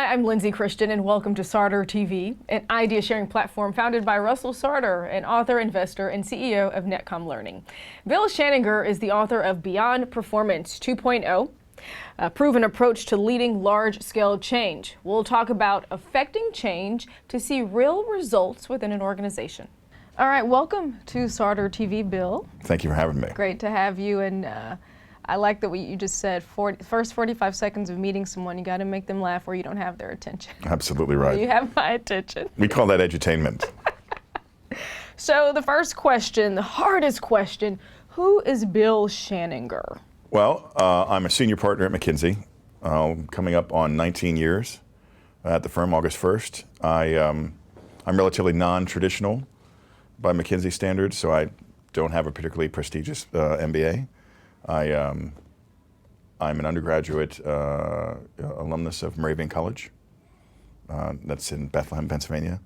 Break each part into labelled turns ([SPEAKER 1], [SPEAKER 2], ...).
[SPEAKER 1] Hi, I'm Lindsay Christian, and welcome to Sarder TV, an idea-sharing platform founded by Russell Sarder, an author, investor, and CEO of Netcom Learning. Bill Schaninger is the author of Beyond Performance 2.0, a proven approach to leading large-scale change. We'll talk about affecting change to see real results within an organization. All right, welcome to Sarder TV, Bill.
[SPEAKER 2] Thank you for having me.
[SPEAKER 1] Great to have you, and I like that what you just said, first 45 seconds of meeting someone, you got to make them laugh or you don't have their attention.
[SPEAKER 2] Absolutely right.
[SPEAKER 1] You have my attention.
[SPEAKER 2] We call that edutainment.
[SPEAKER 1] So the first question, the hardest question, who is Bill Schaninger?
[SPEAKER 2] Well, I'm a senior partner at McKinsey, coming up on 19 years at the firm, August 1st. I'm relatively non-traditional by McKinsey standards, so I don't have a particularly prestigious MBA. I'm an undergraduate alumnus of Moravian College. That's in Bethlehem, Pennsylvania.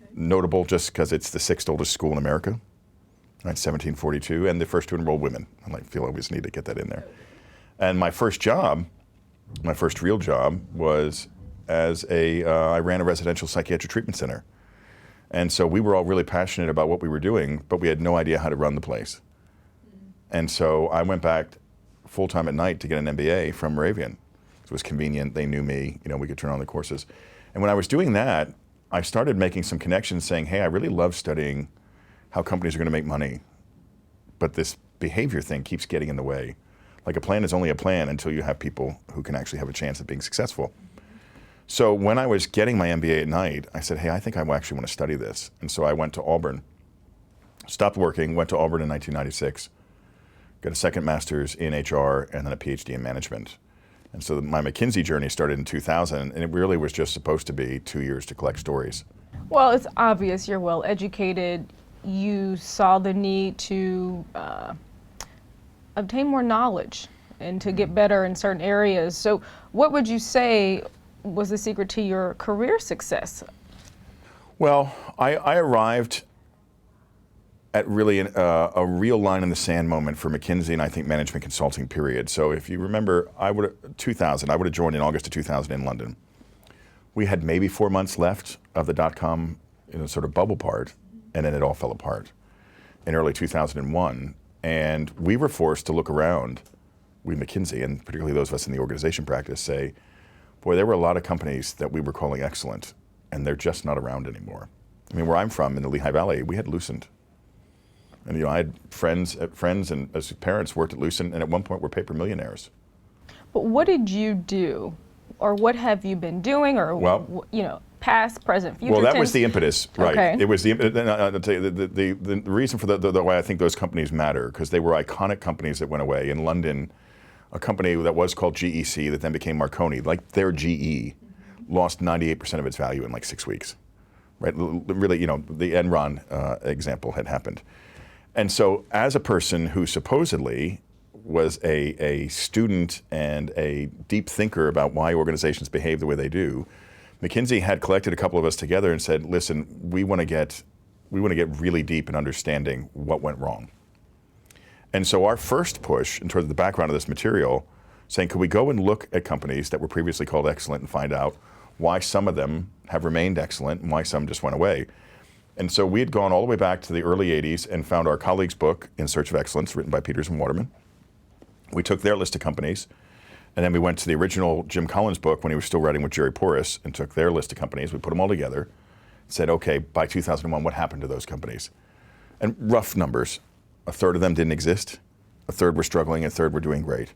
[SPEAKER 2] Okay. Notable just because it's the sixth oldest school in America, right, 1742, and the first to enroll women. I feel I always need to get that in there. And my first job, my first real job, was as I ran a residential psychiatric treatment center. And so we were all really passionate about what we were doing, but we had no idea how to run the place. And so I went back full-time at night to get an MBA from Moravian. It was convenient, they knew me, we could turn on the courses. And when I was doing that, I started making some connections saying, hey, I really love studying how companies are gonna make money, but this behavior thing keeps getting in the way. Like a plan is only a plan until you have people who can actually have a chance at being successful. So when I was getting my MBA at night, I said, hey, I think I actually wanna study this. And so I went to Auburn, stopped working, went to Auburn in 1996, got a second master's in HR and then a PhD in management. And so my McKinsey journey started in 2000, and it really was just supposed to be 2 years to collect stories.
[SPEAKER 1] Well, it's obvious you're well educated. You saw the need to obtain more knowledge and to get better in certain areas. So what would you say was the secret to your career success?
[SPEAKER 2] Well, I arrived at really a real line in the sand moment for McKinsey and I think management consulting period. So if you remember, I would have joined in August of 2000 in London. We had maybe 4 months left of the dot-com sort of bubble part, and then it all fell apart in early 2001. And we were forced to look around, we McKinsey, and particularly those of us in the organization practice, say, boy, there were a lot of companies that we were calling excellent, and they're just not around anymore. I mean, where I'm from, in the Lehigh Valley, we had Lucent. And I had friends and as parents worked at Lucent, and at one point were paper millionaires. But
[SPEAKER 1] what did you do, or what have you been doing, or past, present, future?
[SPEAKER 2] Well, that was the impetus, right?
[SPEAKER 1] Okay.
[SPEAKER 2] It was the reason for the why I think those companies matter, because they were iconic companies that went away. In London, a company that was called GEC that then became Marconi, like their GE, lost 98% of its value in like 6 weeks, right? Really, the Enron example had happened. And so as a person who supposedly was a student and a deep thinker about why organizations behave the way they do, McKinsey had collected a couple of us together and said, listen, we want to get really deep in understanding what went wrong. And so our first push in terms of the background of this material, saying, could we go and look at companies that were previously called excellent and find out why some of them have remained excellent and why some just went away. And so we had gone all the way back to the early 80s and found our colleague's book, In Search of Excellence, written by Peters and Waterman. We took their list of companies, and then we went to the original Jim Collins book when he was still writing with Jerry Porras, and took their list of companies. We put them all together, said, okay, by 2001, what happened to those companies? And rough numbers, a third of them didn't exist, a third were struggling, a third were doing great.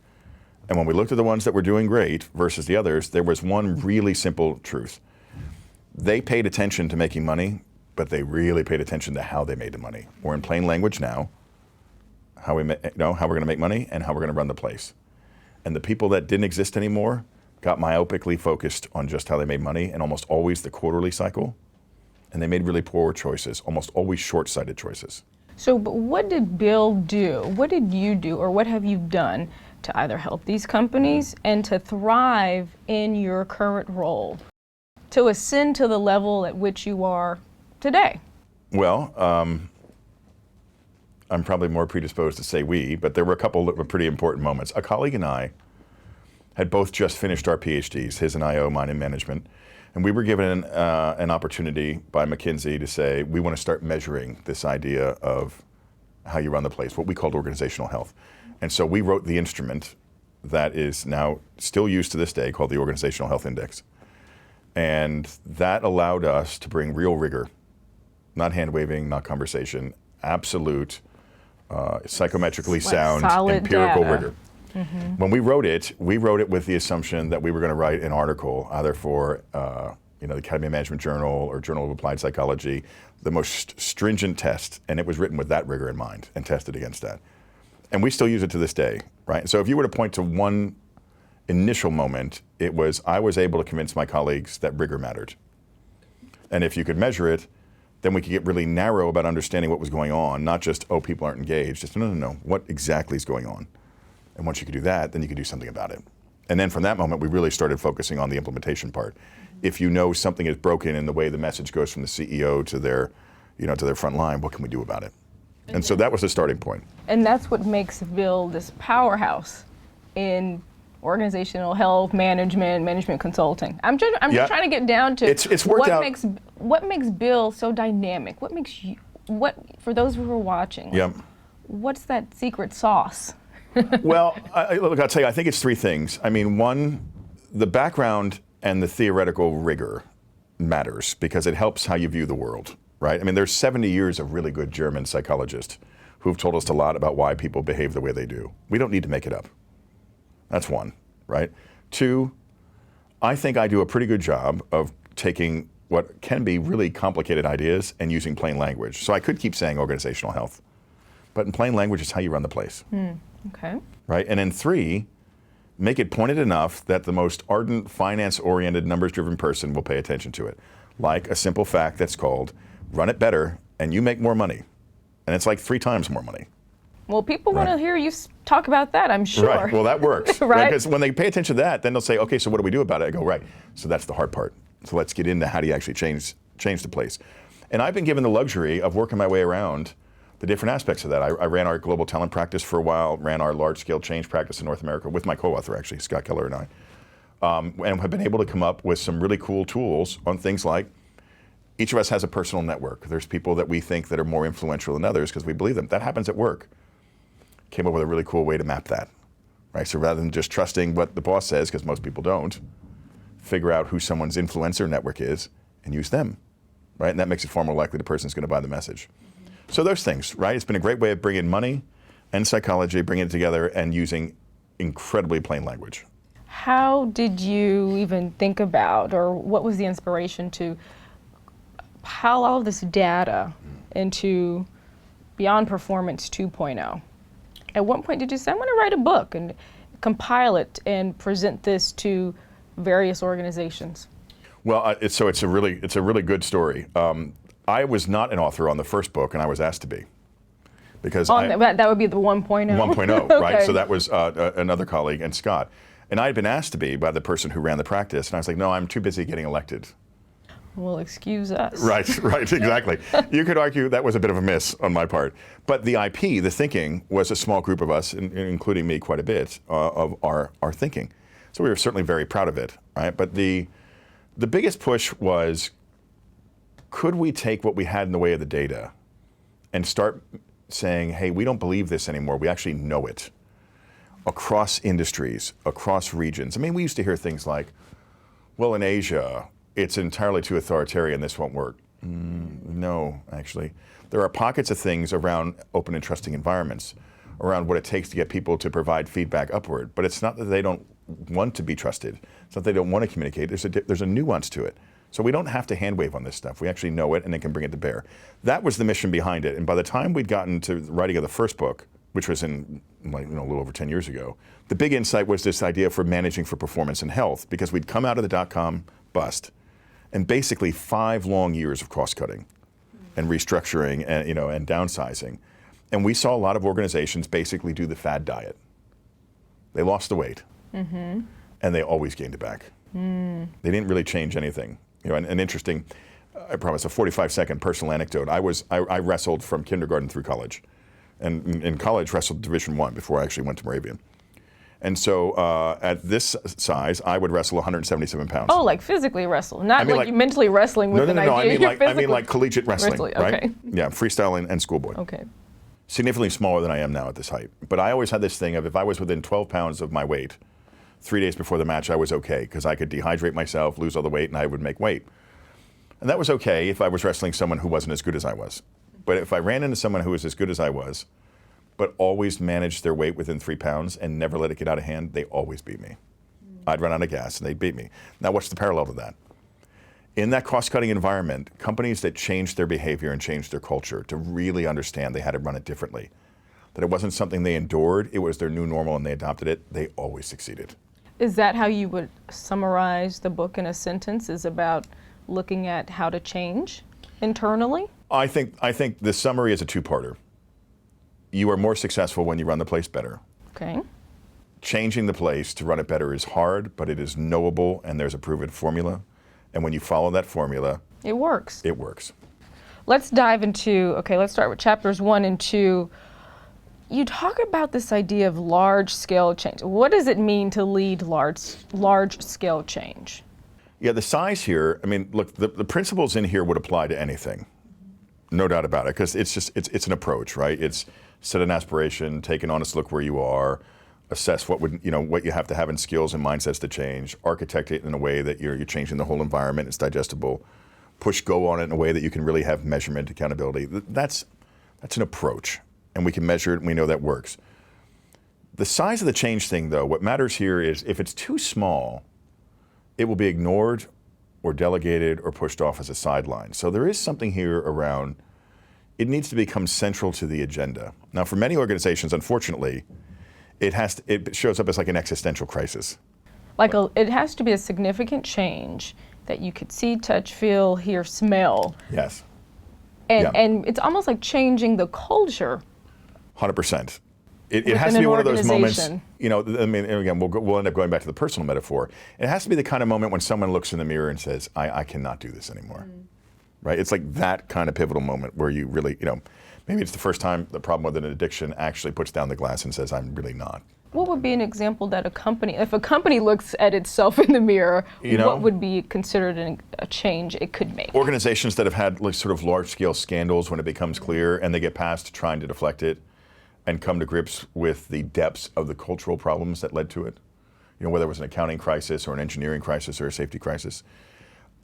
[SPEAKER 2] And when we looked at the ones that were doing great versus the others, there was one really simple truth. They paid attention to making money, but they really paid attention to how they made the money. Or in plain language now, how we're going to make money and how we're going to run the place. And the people that didn't exist anymore got myopically focused on just how they made money, and almost always the quarterly cycle. And they made really poor choices, almost always short-sighted choices.
[SPEAKER 1] So but what did Bill do? What did you do, or what have you done to either help these companies and to thrive in your current role, to ascend to the level at which you are today?
[SPEAKER 2] Well, I'm probably more predisposed to say we, but there were a couple of pretty important moments. A colleague and I had both just finished our PhDs, his in IO, mine in management. And we were given an opportunity by McKinsey to say, we want to start measuring this idea of how you run the place, what we called organizational health. And so we wrote the instrument that is now still used to this day called the Organizational Health Index. And that allowed us to bring real rigor, not hand-waving, not conversation, absolute, psychometrically sound, empirical
[SPEAKER 1] data.
[SPEAKER 2] rigor. Mm-hmm. When we wrote it with the assumption that we were going to write an article either for the Academy of Management Journal or Journal of Applied Psychology, the most stringent test, and it was written with that rigor in mind and tested against that. And we still use it to this day, right? So if you were to point to one initial moment, it was I was able to convince my colleagues that rigor mattered. And if you could measure it, then we could get really narrow about understanding what was going on, not just, oh, people aren't engaged, just no, what exactly is going on? And once you could do that, then you could do something about it. And then from that moment, we really started focusing on the implementation part. If you know something is broken in the way the message goes from the CEO to their front line, what can we do about it? And so that was the starting point.
[SPEAKER 1] And that's what makes Bill this powerhouse in organizational health, management consulting. I'm just trying to get down to
[SPEAKER 2] it's worked out.
[SPEAKER 1] What makes Bill so dynamic? For those who are watching?
[SPEAKER 2] Yep.
[SPEAKER 1] What's that secret sauce?
[SPEAKER 2] Well, look, I'll tell you, I think it's three things. I mean, one, the background and the theoretical rigor matters because it helps how you view the world, right? I mean, there's 70 years of really good German psychologists who've told us a lot about why people behave the way they do. We don't need to make it up. That's one, right? Two, I think I do a pretty good job of taking what can be really complicated ideas and using plain language. So I could keep saying organizational health, but in plain language, it's how you run the place.
[SPEAKER 1] Okay.
[SPEAKER 2] Right? And then three, make it pointed enough that the most ardent, finance-oriented, numbers-driven person will pay attention to it. Like a simple fact that's called, run it better and you make more money. And it's like 3 times more money.
[SPEAKER 1] Well, people want to hear you talk about that, I'm sure.
[SPEAKER 2] Right, well that works.
[SPEAKER 1] Right?
[SPEAKER 2] Because when they pay attention to that, then they'll say, okay, so what do we do about it? I go, right, so that's the hard part. So let's get into how do you actually change the place. And I've been given the luxury of working my way around the different aspects of that. I ran our global talent practice for a while, ran our large-scale change practice in North America with my co-author, actually, Scott Keller and I, and have been able to come up with some really cool tools on things like each of us has a personal network. There's people that we think that are more influential than others because we believe them. That happens at work. Came up with a really cool way to map that, right? So rather than just trusting what the boss says, because most people don't, figure out who someone's influencer network is and use them, right? And that makes it far more likely the person's going to buy the message. So those things, right? It's been a great way of bringing money and psychology, bringing it together and using incredibly plain language.
[SPEAKER 1] How did you even think about, or what was the inspiration to pile all of this data into Beyond Performance 2.0? At one point did you say, I'm going to write a book and compile it and present this to various organizations? Well,
[SPEAKER 2] it's a really good story. I was not an author on the first book, and I was asked to be. Because
[SPEAKER 1] that would be the 1.0?
[SPEAKER 2] 1.0,
[SPEAKER 1] Okay.
[SPEAKER 2] right? So that was another colleague, and Scott. And I had been asked to be by the person who ran the practice, and I was like, no, I'm too busy getting elected.
[SPEAKER 1] Well, excuse us.
[SPEAKER 2] Right, exactly. You could argue that was a bit of a miss on my part. But the IP, the thinking, was a small group of us, including me quite a bit, of our thinking. So we were certainly very proud of it, right? But the biggest push was, could we take what we had in the way of the data and start saying, hey, we don't believe this anymore, we actually know it, across industries, across regions. I mean, we used to hear things like, well, in Asia, it's entirely too authoritarian, this won't work. No, actually. There are pockets of things around open and trusting environments, around what it takes to get people to provide feedback upward. But it's not that they don't want to be trusted. It's not that they don't want to communicate. There's a nuance to it. So we don't have to hand wave on this stuff. We actually know it and then can bring it to bear. That was the mission behind it. And by the time we'd gotten to the writing of the first book, which was in a little over 10 years ago, the big insight was this idea for managing for performance and health, because we'd come out of the dot-com bust and basically 5 long years of cost-cutting and restructuring and downsizing. And we saw a lot of organizations basically do the fad diet. They lost the weight, and they always gained it back. They didn't really change anything. An interesting, I promise, a 45-second personal anecdote. I wrestled from kindergarten through college, and in college wrestled Division I before I actually went to Moravian. And so at this size, I would wrestle 177 pounds.
[SPEAKER 1] Oh, like physically wrestle, not
[SPEAKER 2] I mean,
[SPEAKER 1] like you mentally wrestling with an idea.
[SPEAKER 2] I mean like collegiate wrestling, right?
[SPEAKER 1] Okay.
[SPEAKER 2] Yeah, freestyling and schoolboy.
[SPEAKER 1] Okay.
[SPEAKER 2] Significantly smaller than I am now at this height. But I always had this thing of if I was within 12 pounds of my weight, 3 days before the match, I was okay because I could dehydrate myself, lose all the weight, and I would make weight. And that was okay if I was wrestling someone who wasn't as good as I was. But if I ran into someone who was as good as I was, but always managed their weight within 3 pounds and never let it get out of hand, they always beat me. I'd run out of gas and they'd beat me. Now what's the parallel to that? In that cost-cutting environment, companies that changed their behavior and changed their culture to really understand they had to run it differently, that it wasn't something they endured, it was their new normal and they adopted it, they always succeeded.
[SPEAKER 1] Is that how you would summarize the book in a sentence, is about looking at how to change internally?
[SPEAKER 2] I think the summary is a two-parter. You are more successful when you run the place better.
[SPEAKER 1] Okay.
[SPEAKER 2] Changing the place to run it better is hard, but it is knowable and there's a proven formula. And when you follow that formula,
[SPEAKER 1] it works.
[SPEAKER 2] It works.
[SPEAKER 1] Let's dive into, let's start with chapters 1 and 2. You talk about this idea of large-scale change. What does it mean to lead large-scale change?
[SPEAKER 2] Yeah, the size here, I mean, look, the principles in here would apply to anything. No doubt about it, because it's an approach, right? It's set an aspiration, take an honest look where you are, assess what you have to have in skills and mindsets to change, architect it in a way that you're changing the whole environment, it's digestible, push go on it in a way that you can really have measurement, accountability. That's an approach, and we can measure it and we know that works. The size of the change thing, though, what matters here is if it's too small, it will be ignored or delegated or pushed off as a sideline. So there is something here around, it needs to become central to the agenda. Now, for many organizations, unfortunately, it shows up as like an existential crisis.
[SPEAKER 1] It has to be a significant change that you could see, touch, feel, hear, smell.
[SPEAKER 2] Yes.
[SPEAKER 1] And it's almost like changing the culture.
[SPEAKER 2] 100%. It has to be one of those moments, I mean, again, we'll end up going back to the personal metaphor. It has to be the kind of moment when someone looks in the mirror and says, I cannot do this anymore, right? It's like that kind of pivotal moment where you really, maybe it's the first time the problem with an addiction actually puts down the glass and says, I'm really not.
[SPEAKER 1] What would be an example that if a company looks at itself in the mirror, what would be considered a change it could make? Organizations
[SPEAKER 2] that have had like sort of large-scale scandals, when it becomes clear and they get past trying to deflect it and come to grips with the depths of the cultural problems that led to it, whether it was an accounting crisis or an engineering crisis or a safety crisis.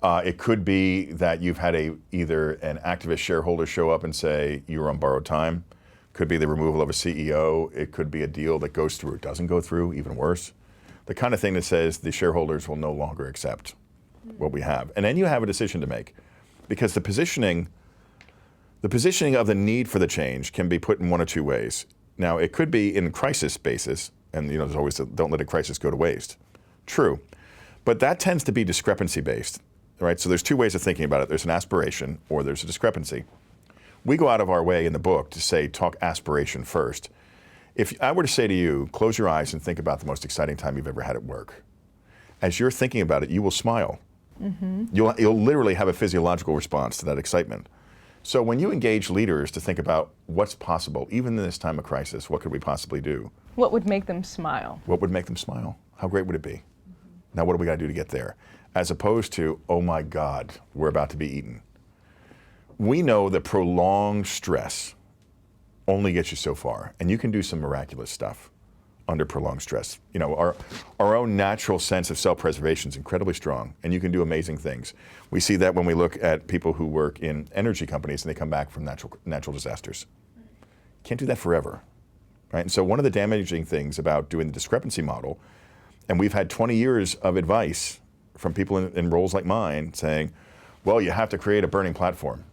[SPEAKER 2] It could be that you've had either an activist shareholder show up and say you were on borrowed time. Could be the removal of a CEO. It could be a deal that goes through or doesn't go through, even worse. The kind of thing that says the shareholders will no longer accept what we have. And then you have a decision to make, because the positioning of the need for the change can be put in one of two ways. Now, it could be in crisis basis, and there's always don't let a crisis go to waste. True. But that tends to be discrepancy based, right? So there's two ways of thinking about it. There's an aspiration or there's a discrepancy. We go out of our way in the book to say, talk aspiration first. If I were to say to you, close your eyes and think about the most exciting time you've ever had at work. As you're thinking about it, you will smile. Mm-hmm. You'll literally have a physiological response to that excitement. So when you engage leaders to think about what's possible, even in this time of crisis, what could we possibly do?
[SPEAKER 1] What would make them smile?
[SPEAKER 2] What would make them smile? How great would it be? Mm-hmm. Now what do we got to do to get there? As opposed to, oh my God, we're about to be eaten. We know that prolonged stress only gets you so far, and you can do some miraculous stuff under prolonged stress. Our own natural sense of self-preservation is incredibly strong, and you can do amazing things. We see that when we look at people who work in energy companies and they come back from natural disasters. Can't do that forever, right? And so one of the damaging things about doing the discrepancy model, and we've had 20 years of advice from people in roles like mine saying, well, you have to create a burning platform.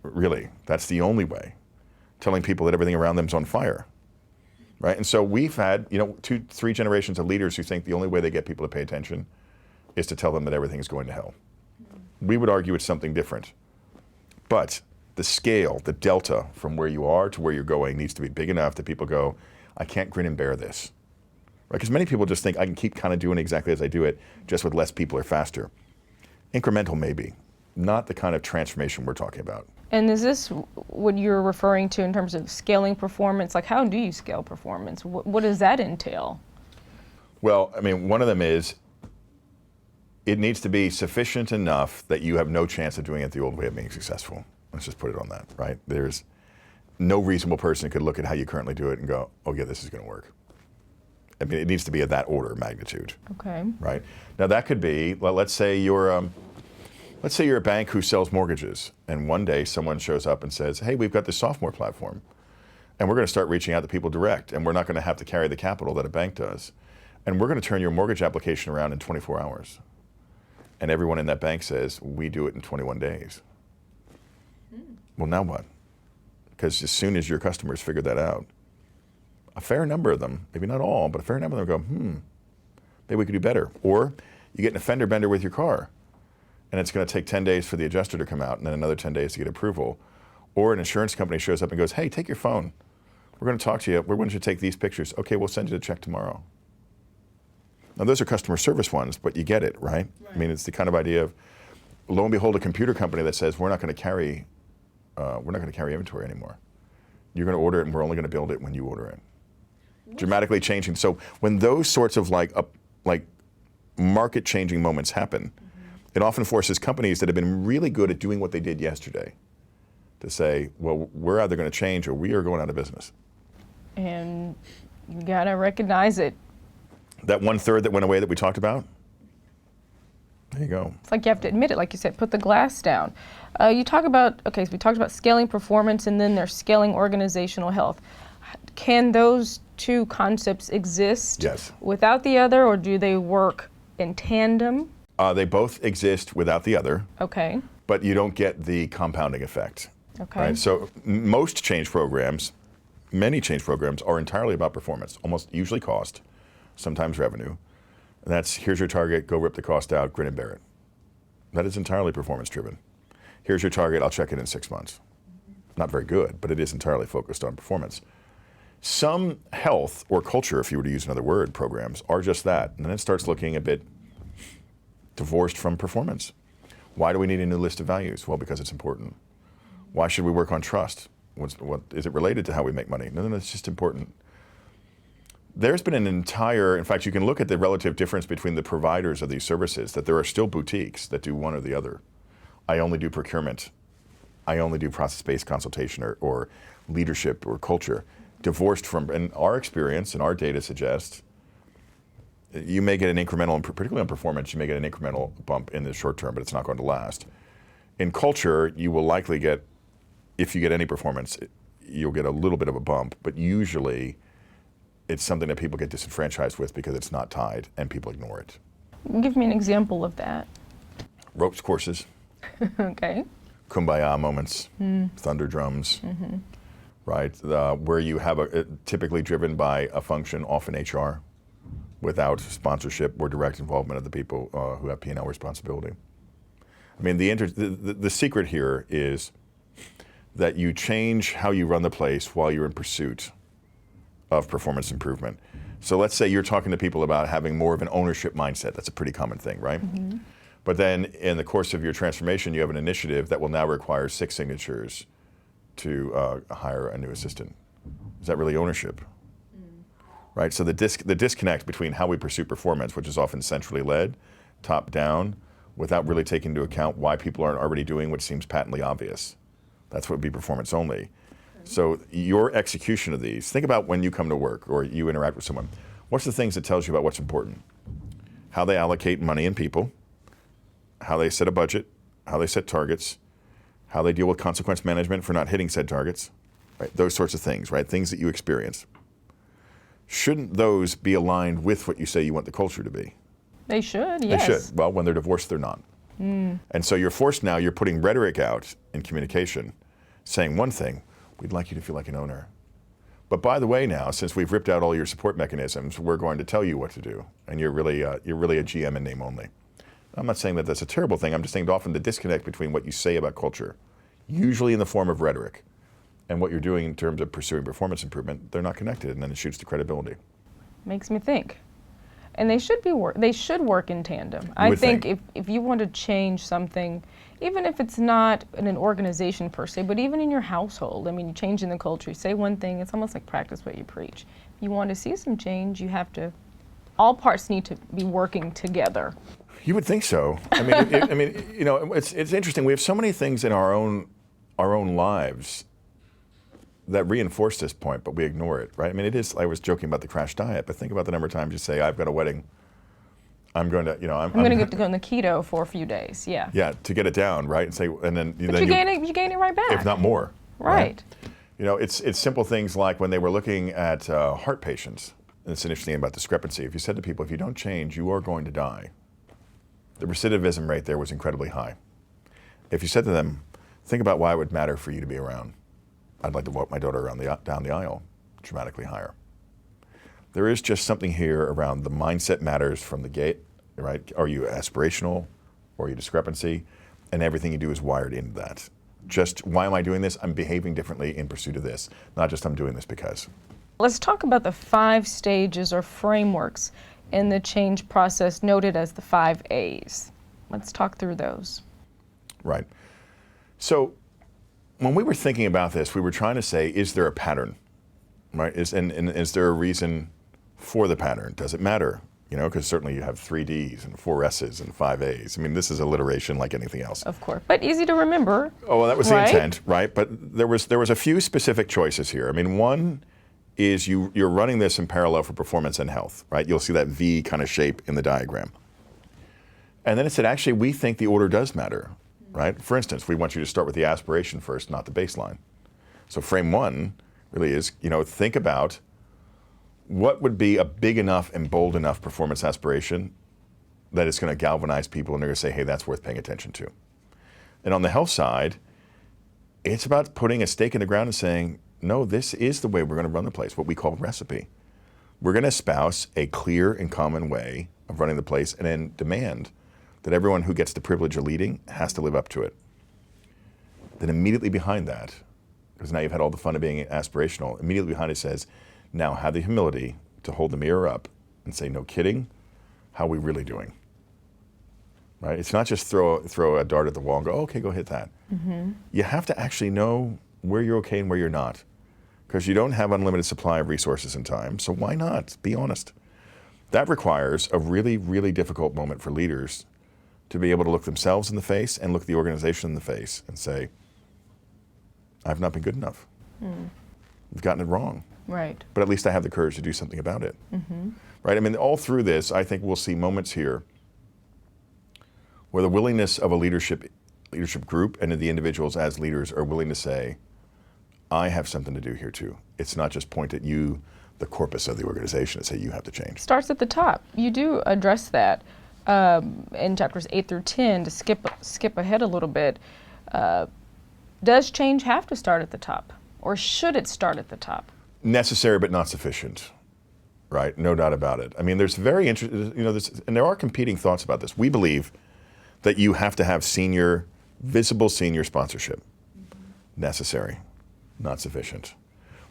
[SPEAKER 2] Really, that's the only way. Telling people that everything around them is on fire. Right? And so we've had, 2-3 generations of leaders who think the only way they get people to pay attention is to tell them that everything is going to hell. We would argue it's something different. But the scale, the delta from where you are to where you're going needs to be big enough that people go, I can't grin and bear this. Right? Because many people just think I can keep kind of doing exactly as I do it, just with less people or faster. Incremental maybe, not the kind of transformation we're talking about.
[SPEAKER 1] And is this what you're referring to in terms of scaling performance? Like, how do you scale performance? What does that entail?
[SPEAKER 2] Well, I mean, one of them is it needs to be sufficient enough that you have no chance of doing it the old way of being successful. Let's just put it on that, right? There's no reasonable person could look at how you currently do it and go, oh yeah, this is going to work. I mean, it needs to be of that order of magnitude.
[SPEAKER 1] Okay.
[SPEAKER 2] Right? Now that could be, well, let's say you're a bank who sells mortgages, and one day someone shows up and says, hey, we've got this software platform, and we're going to start reaching out to people direct, and we're not going to have to carry the capital that a bank does. And we're going to turn your mortgage application around in 24 hours. And everyone in that bank says, we do it in 21 days. Well, now what? Because as soon as your customers figure that out, a fair number of them, maybe not all, but a fair number of them go, maybe we could do better. Or you get in a fender bender with your car, and it's going to take 10 days for the adjuster to come out, and then another 10 days to get approval. Or an insurance company shows up and goes, hey, take your phone. We're going to talk to you. We're going to take these pictures. Okay, we'll send you the check tomorrow. Now, those are customer service ones, but you get it, right? I mean, it's the kind of idea of, lo and behold, a computer company that says, we're not going to carry inventory anymore. You're going to order it, and we're only going to build it when you order it. Dramatically changing. So when those sorts of like market-changing moments happen, it often forces companies that have been really good at doing what they did yesterday to say, well, we're either going to change or we are going out of business.
[SPEAKER 1] And you got to recognize it.
[SPEAKER 2] That 1/3 that went away that we talked about, there you go.
[SPEAKER 1] It's like you have to admit it, like you said, put the glass down. You talk about, okay, so we talked about scaling performance, and then there's scaling organizational health. Can those two concepts exist without the other, or do they work in tandem?
[SPEAKER 2] They both exist without the other.
[SPEAKER 1] Okay.
[SPEAKER 2] But you don't get the compounding effect.
[SPEAKER 1] Okay.
[SPEAKER 2] Right? So most change programs, many change programs are entirely about performance, almost usually cost, sometimes revenue. And that's, here's your target, go rip the cost out, grin and bear it. That is entirely performance driven. Here's your target, I'll check it in 6 months. Not very good, but it is entirely focused on performance. Some health or culture, if you were to use another word, programs are just that. And then it starts looking a bit divorced from performance. Why do we need a new list of values? Well, because it's important. Why should we work on trust? What is it related to how we make money? No, it's just important. There's been an entire, in fact, you can look at the relative difference between the providers of these services, that there are still boutiques that do one or the other. I only do procurement. I only do process-based consultation or leadership or culture. Divorced from, and our experience and our data suggests you may get an incremental, particularly on performance, you may get an incremental bump in the short term, but it's not going to last. In culture, you will likely get, if you get any performance, you'll get a little bit of a bump, but usually it's something that people get disenfranchised with because it's not tied and people ignore it.
[SPEAKER 1] Give me an example of that.
[SPEAKER 2] Ropes courses.
[SPEAKER 1] Okay.
[SPEAKER 2] Kumbaya moments, thunder drums, right? Where you have typically driven by a function, often HR, without sponsorship or direct involvement of the people who have P&L responsibility. I mean, the secret here is that you change how you run the place while you're in pursuit of performance improvement. So let's say you're talking to people about having more of an ownership mindset. That's a pretty common thing, right? But then in the course of your transformation, you have an initiative that will now require 6 signatures to hire a new assistant. Is that really ownership? Right, so the disconnect between how we pursue performance, which is often centrally led, top down, without really taking into account why people aren't already doing what seems patently obvious. That's what would be performance only. So your execution of these, think about when you come to work or you interact with someone. What's the things that tells you about what's important? How they allocate money and people, how they set a budget, how they set targets, how they deal with consequence management for not hitting said targets, right? Those sorts of things, right? Things that you experience. Shouldn't those be aligned with what you say you want the culture to be?
[SPEAKER 1] They should, yes.
[SPEAKER 2] They should. Well, when they're divorced, they're not. And so you're forced now, you're putting rhetoric out in communication, saying one thing, we'd like you to feel like an owner. But by the way now, since we've ripped out all your support mechanisms, we're going to tell you what to do. And you're really a GM in name only. I'm not saying that that's a terrible thing. I'm just saying that often the disconnect between what you say about culture, usually in the form of rhetoric, and what you're doing in terms of pursuing performance improvement, they're not connected, and then it shoots to credibility.
[SPEAKER 1] Makes me think. And they should work in tandem. I think if you want to change something, even if it's not in an organization per se, but even in your household, I mean, you change in the culture, you say one thing, it's almost like practice what you preach. If you want to see some change, you have to all parts need to be working together.
[SPEAKER 2] You would think so. I mean, it's interesting. We have so many things in our own lives that reinforce this point, but we ignore it, right? I mean, it is. I was joking about the crash diet, but think about the number of times you say, "I've got a wedding. I'm going to, I'm
[SPEAKER 1] going to get to go on the keto for a few days." Yeah.
[SPEAKER 2] Yeah, to get it down, right? And say, and then
[SPEAKER 1] you gain it right back,
[SPEAKER 2] if not more.
[SPEAKER 1] Right.
[SPEAKER 2] It's simple things like when they were looking at heart patients. And it's an interesting thing about discrepancy. If you said to people, if you don't change, you are going to die, the recidivism rate there was incredibly high. If you said to them, think about why it would matter for you to be around. I'd like to walk my daughter down the aisle, dramatically higher. There is just something here around the mindset matters from the gate, right? Are you aspirational or are you discrepancy? And everything you do is wired into that. Just, why am I doing this? I'm behaving differently in pursuit of this, not just I'm doing this because.
[SPEAKER 1] Let's talk about the 5 stages or frameworks in the change process noted as the 5 A's. Let's talk through those.
[SPEAKER 2] Right. So when we were thinking about this, we were trying to say, is there a pattern, right? And is there a reason for the pattern? Does it matter? Because certainly you have 3 Ds and 4 S's and 5 A's. I mean, this is alliteration like anything else.
[SPEAKER 1] Of course, but easy to remember.
[SPEAKER 2] Oh, well, that was the intent, right? But there was a few specific choices here. I mean, one is you're running this in parallel for performance and health, right? You'll see that V kind of shape in the diagram. And then it said, actually, we think the order does matter, right? For instance, we want you to start with the aspiration first, not the baseline. So frame 1 really is, think about what would be a big enough and bold enough performance aspiration that it's going to galvanize people and they're going to say, hey, that's worth paying attention to. And on the health side, it's about putting a stake in the ground and saying, no, this is the way we're going to run the place, what we call recipe. We're going to espouse a clear and common way of running the place and then demand that everyone who gets the privilege of leading has to live up to it. Then immediately behind that, because now you've had all the fun of being aspirational, immediately behind it says, now have the humility to hold the mirror up and say, no kidding, how are we really doing? Right? It's not just throw a dart at the wall and go, okay, go hit that. Mm-hmm. You have to actually know where you're okay and where you're not, because you don't have unlimited supply of resources and time, so why not? Be honest. That requires a really, really difficult moment for leaders to be able to look themselves in the face and look the organization in the face and say, I've not been good enough. I've gotten it wrong.
[SPEAKER 1] Right.
[SPEAKER 2] But at least I have the courage to do something about it.
[SPEAKER 1] Mm-hmm.
[SPEAKER 2] Right? I mean, all through this, I think we'll see moments here where the willingness of a leadership group and the individuals as leaders are willing to say, I have something to do here too. It's not just point at you, the corpus of the organization, and say you have to change.
[SPEAKER 1] Starts at the top. You do address that in chapters 8 through 10. To skip ahead a little bit, does change have to start at the top, or should it start at the top?
[SPEAKER 2] Necessary but not sufficient, right? No doubt about it. I mean, there's very interesting, and there are competing thoughts about this. We believe that you have to have visible senior sponsorship. Necessary, not sufficient.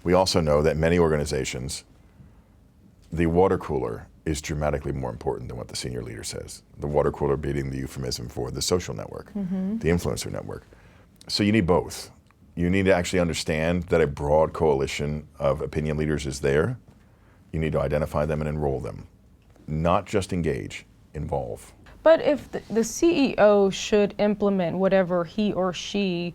[SPEAKER 2] We also know that many organizations, the water cooler is dramatically more important than what the senior leader says. The water cooler being the euphemism for the social network, the influencer network. So you need both. You need to actually understand that a broad coalition of opinion leaders is there. You need to identify them and enroll them. Not just engage, involve.
[SPEAKER 1] But if the CEO should implement whatever he or she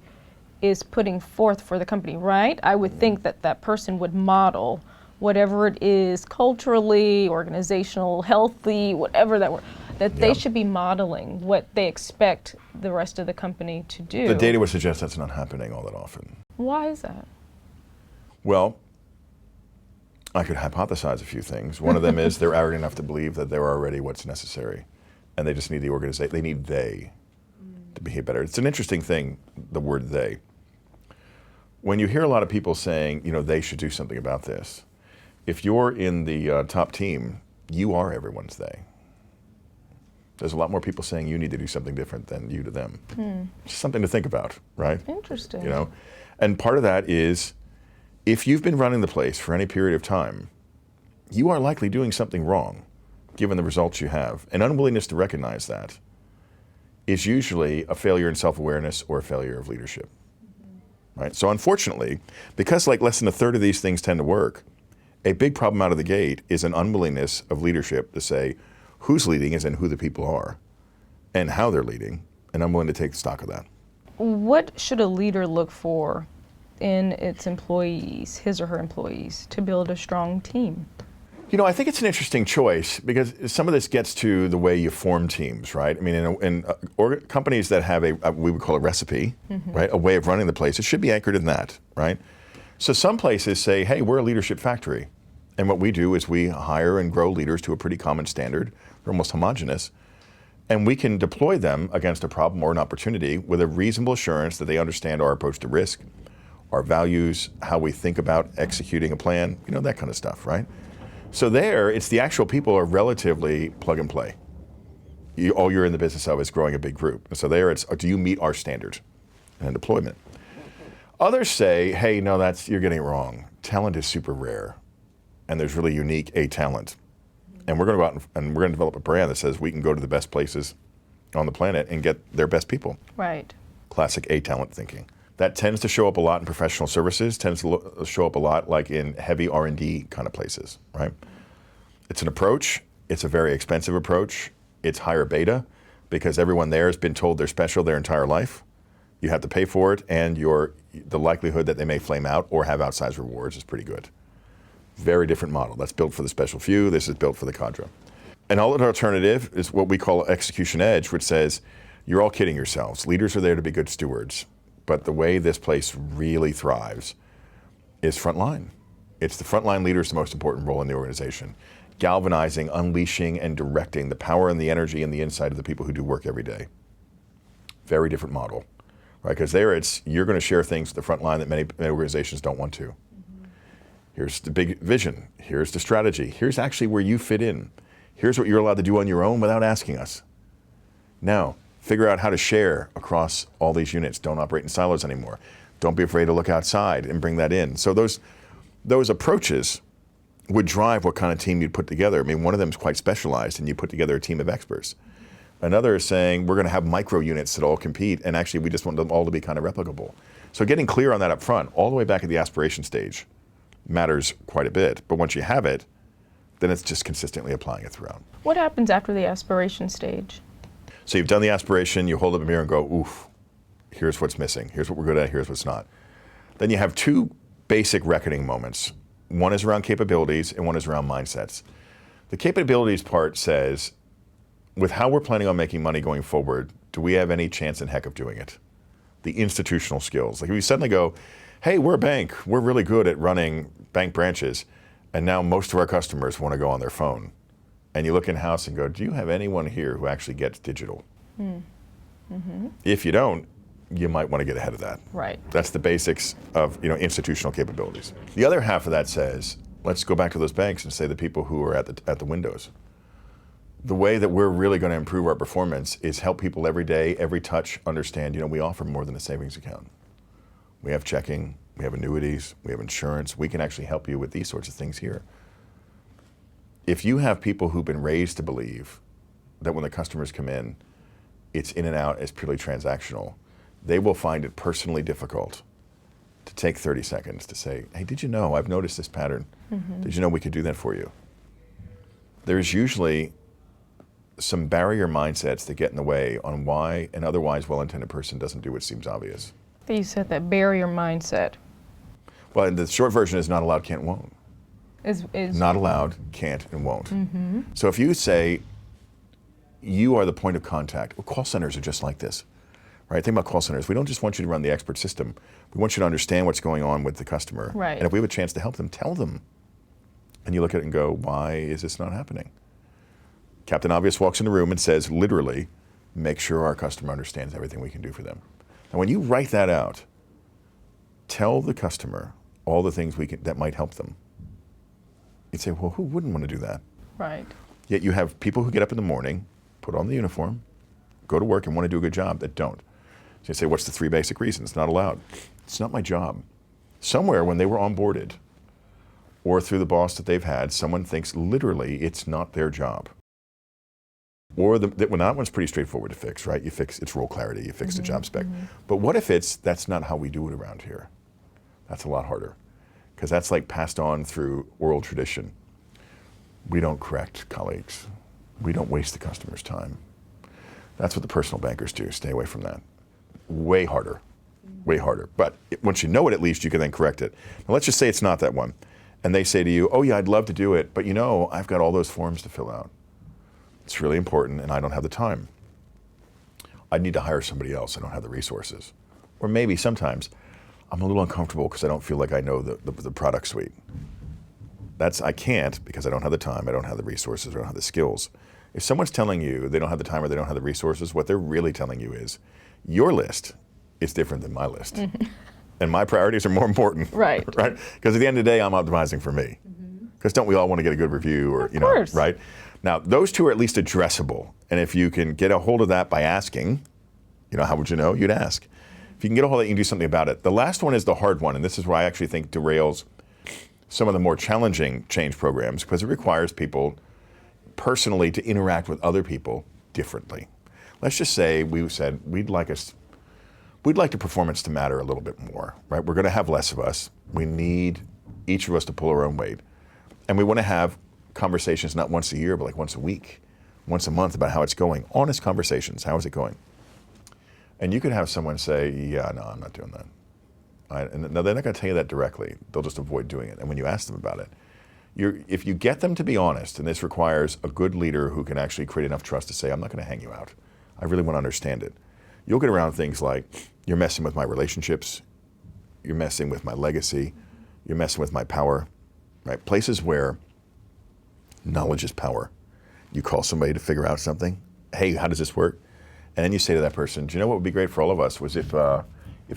[SPEAKER 1] is putting forth for the company, right? I would think that that person would model whatever it is culturally, organizational, healthy, whatever that they should be modeling what they expect the rest of the company to do.
[SPEAKER 2] The data would suggest that's not happening all that often.
[SPEAKER 1] Why is that?
[SPEAKER 2] Well, I could hypothesize a few things. One of them is they're arrogant enough to believe that they're already what's necessary, and they just need the organization. They need to behave better. It's an interesting thing, the word they. When you hear a lot of people saying, they should do something about this, if you're in the top team, you are everyone's they. There's a lot more people saying you need to do something different than you to them. Just something to think about, right?
[SPEAKER 1] Interesting.
[SPEAKER 2] And part of that is, if you've been running the place for any period of time, you are likely doing something wrong, given the results you have. An unwillingness to recognize that is usually a failure in self-awareness or a failure of leadership. Right? So unfortunately, because less than a third of these things tend to work, A big problem out of the gate is an unwillingness of leadership to say who's leading, as in who the people are, and how they're leading, and I'm willing to take stock of that.
[SPEAKER 1] What should a leader look for in its employees, his or her employees, to build a strong team?
[SPEAKER 2] You know, I think it's an interesting choice because some of this gets to the way you form teams, right? I mean, in companies that have we would call a recipe, right? A way of running the place, it should be anchored in that, right? So some places say, hey, we're a leadership factory. And what we do is we hire and grow leaders to a pretty common standard. They're almost homogenous. And we can deploy them against a problem or an opportunity with a reasonable assurance that they understand our approach to risk, our values, how we think about executing a plan, you know, that kind of stuff, right? So there, it's the actual people are relatively plug and play. All you're in the business of is growing a big group. So there, it's do you meet our standards and deployment? Others say, hey, no, you're getting it wrong. Talent is super rare, and there's really unique A talent. And we're going to go out and we're going to develop a brand that says we can go to the best places on the planet and get their best people.
[SPEAKER 1] Right.
[SPEAKER 2] Classic A talent thinking. That tends to show up a lot in professional services, tends to show up a lot like in heavy R&D kind of places, right? It's an approach. It's a very expensive approach. It's higher beta because everyone there has been told they're special their entire life. You have to pay for it, and the likelihood that they may flame out or have outsized rewards is pretty good. Very different model. That's built for the special few. This is built for the cadre. An alternative is what we call execution edge, which says you're all kidding yourselves. Leaders are there to be good stewards. But the way this place really thrives is frontline. It's the frontline leader's the most important role in the organization. Galvanizing, unleashing, and directing the power and the energy and the insight of the people who do work every day. Very different model, right? Because there you're going to share things with the frontline that many organizations don't want to. Here's the big vision. Here's the strategy. Here's actually where you fit in. Here's what you're allowed to do on your own without asking us. Now, figure out how to share across all these units. Don't operate in silos anymore. Don't be afraid to look outside and bring that in. So those approaches would drive what kind of team you'd put together. I mean, one of them is quite specialized, and you put together a team of experts. Another is saying we're going to have micro units that all compete, and actually we just want them all to be kind of replicable. So getting clear on that up front, all the way back at the aspiration stage, matters quite a bit. But once you have it, then it's just consistently applying it throughout.
[SPEAKER 1] What happens after the aspiration stage?
[SPEAKER 2] So you've done the aspiration, you hold up a mirror and go, oof, here's what's missing, here's what we're good at, here's what's not. Then you have two basic reckoning moments. One is around capabilities and one is around mindsets. The capabilities part says, with how we're planning on making money going forward, do we have any chance in heck of doing it? The institutional skills. Like if you suddenly go, hey, we're a bank, we're really good at running bank branches, and now most of our customers want to go on their phone. And you look in-house and go, do you have anyone here who actually gets digital? Mm-hmm. If you don't, you might want to get ahead of that.
[SPEAKER 1] Right.
[SPEAKER 2] That's the basics of institutional capabilities. The other half of that says, let's go back to those banks and say the people who are at the windows. The way that we're really going to improve our performance is help people every day, every touch, understand, we offer more than a savings account. We have checking, we have annuities, we have insurance. We can actually help you with these sorts of things here. If you have people who've been raised to believe that when the customers come in, it's in and out as purely transactional, they will find it personally difficult to take 30 seconds to say, hey, did you know, I've noticed this pattern. Mm-hmm. Did you know we could do that for you? There's usually some barrier mindsets that get in the way on why an otherwise well-intended person doesn't do what seems obvious.
[SPEAKER 1] You said that barrier mindset.
[SPEAKER 2] Well, the short version is not allowed, can't, won't.
[SPEAKER 1] Is
[SPEAKER 2] not allowed, can't, and won't.
[SPEAKER 1] Mm-hmm.
[SPEAKER 2] So if you say you are the point of contact, well, call centers are just like this, right? Think about call centers. We don't just want you to run the expert system. We want you to understand what's going on with the customer.
[SPEAKER 1] Right.
[SPEAKER 2] And if we have a chance to help them, tell them. And you look at it and go, why is this not happening? Captain Obvious walks in the room and says, literally, make sure our customer understands everything we can do for them. And when you write that out, tell the customer all the things that might help them. You'd say, well, who wouldn't want to do that?
[SPEAKER 1] Right.
[SPEAKER 2] Yet you have people who get up in the morning, put on the uniform, go to work and want to do a good job that don't. So you say, what's the 3 basic reasons? Not allowed. It's not my job. Somewhere when they were onboarded or through the boss that they've had, someone thinks literally it's not their job. Or well, that one's pretty straightforward to fix, right? You fix its role clarity, you fix the job spec. Mm-hmm. But what if that's not how we do it around here? That's a lot harder. because that's like passed on through oral tradition. We don't correct colleagues. We don't waste the customer's time. That's what the personal bankers do. Stay away from that. Way harder. Way harder. But once you know it, at least you can then correct it. Now let's just say it's not that one. And they say to you, oh yeah, I'd love to do it, but you know, I've got all those forms to fill out. It's really important and I don't have the time. I need to hire somebody else. I don't have the resources. Or maybe sometimes I'm a little uncomfortable because I don't feel like I know the product suite. I can't because I don't have the time, I don't have the resources, I don't have the skills. If someone's telling you they don't have the time or they don't have the resources, what they're really telling you is, your list is different than my list. And my priorities are more important.
[SPEAKER 1] Right.
[SPEAKER 2] Right? Because at the end of the day, I'm optimizing for me. Because don't we all want to get a good review or,
[SPEAKER 1] Of course.
[SPEAKER 2] right? Now, those two are at least addressable. And if you can get a hold of that by asking, how would you know? You'd ask. If you can get a hold of it, you can do something about it. The last one is the hard one, and this is where I actually think derails some of the more challenging change programs, because it requires people personally to interact with other people differently. Let's just say we said we'd like the performance to matter a little bit more, right? We're going to have less of us. We need each of us to pull our own weight. And we want to have conversations not once a year, but like once a week, once a month about how it's going. Honest conversations. How is it going? And you could have someone say, yeah, no, I'm not doing that. And now they're not going to tell you that directly. They'll just avoid doing it. And when you ask them about it, if you get them to be honest, and this requires a good leader who can actually create enough trust to say, I'm not going to hang you out. I really want to understand it. You'll get around things like, you're messing with my relationships, you're messing with my legacy, you're messing with my power, right? Places where knowledge is power. You call somebody to figure out something. Hey, how does this work? And then you say to that person, do you know what would be great for all of us was if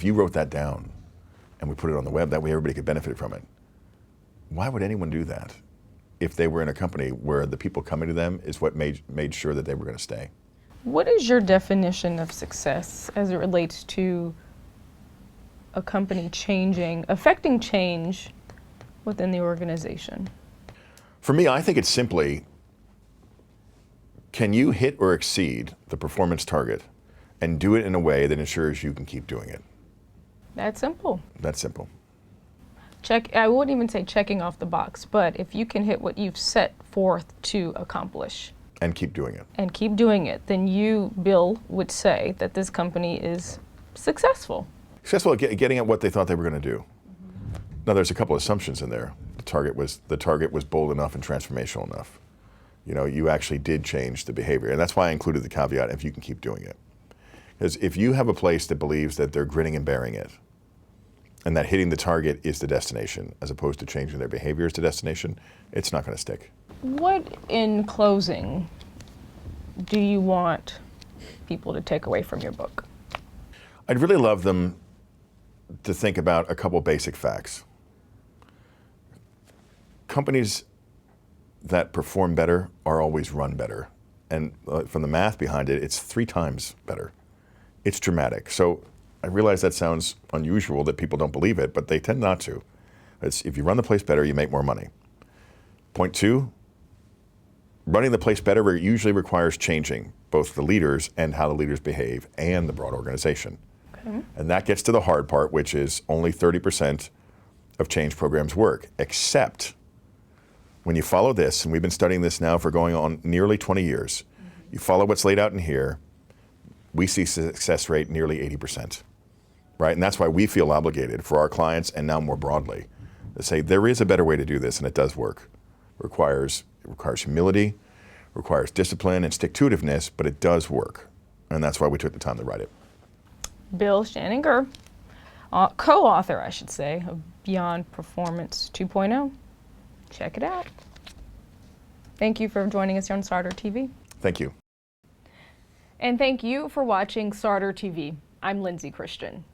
[SPEAKER 2] you wrote that down and we put it on the web, that way everybody could benefit from it. Why would anyone do that if they were in a company where the people coming to them is what made sure that they were going to stay?
[SPEAKER 1] What is your definition of success as it relates to a company affecting change within the organization?
[SPEAKER 2] For me, I think it's simply, can you hit or exceed the performance target and do it in a way that ensures you can keep doing it?
[SPEAKER 1] That's simple.
[SPEAKER 2] That's simple.
[SPEAKER 1] I wouldn't even say checking off the box, but if you can hit what you've set forth to accomplish.
[SPEAKER 2] And keep doing it.
[SPEAKER 1] And keep doing it, then you, Bill, would say that this company is successful.
[SPEAKER 2] Successful at getting at what they thought they were going to do. Now, there's a couple of assumptions in there. The target was bold enough and transformational enough. You actually did change the behavior. And that's why I included the caveat, if you can keep doing it. Because if you have a place that believes that they're grinning and bearing it, and that hitting the target is the destination, as opposed to changing their behavior as the destination, it's not going to stick.
[SPEAKER 1] What, in closing, do you want people to take away from your book?
[SPEAKER 2] I'd really love them to think about a couple basic facts. Companies that perform better are always run better. And from the math behind it, it's 3 times better. It's dramatic. So I realize that sounds unusual, that people don't believe it, but they tend not to. If you run the place better, you make more money. Point 2, running the place better usually requires changing both the leaders and how the leaders behave and the broad organization. Okay. And that gets to the hard part, which is only 30% of change programs work, except when you follow this, and we've been studying this now for going on nearly 20 years, you follow what's laid out in here, we see success rate nearly 80%, right? And that's why we feel obligated for our clients, and now more broadly, to say there is a better way to do this, and it does work. It requires humility, requires discipline and stick-to-itiveness, but it does work. And that's why we took the time to write it.
[SPEAKER 1] Bill Schaninger, co-author, I should say, of Beyond Performance 2.0. Check it out. Thank you for joining us here on Sarder TV.
[SPEAKER 2] Thank you.
[SPEAKER 1] And thank you for watching Sarder TV. I'm Lindsay Christian.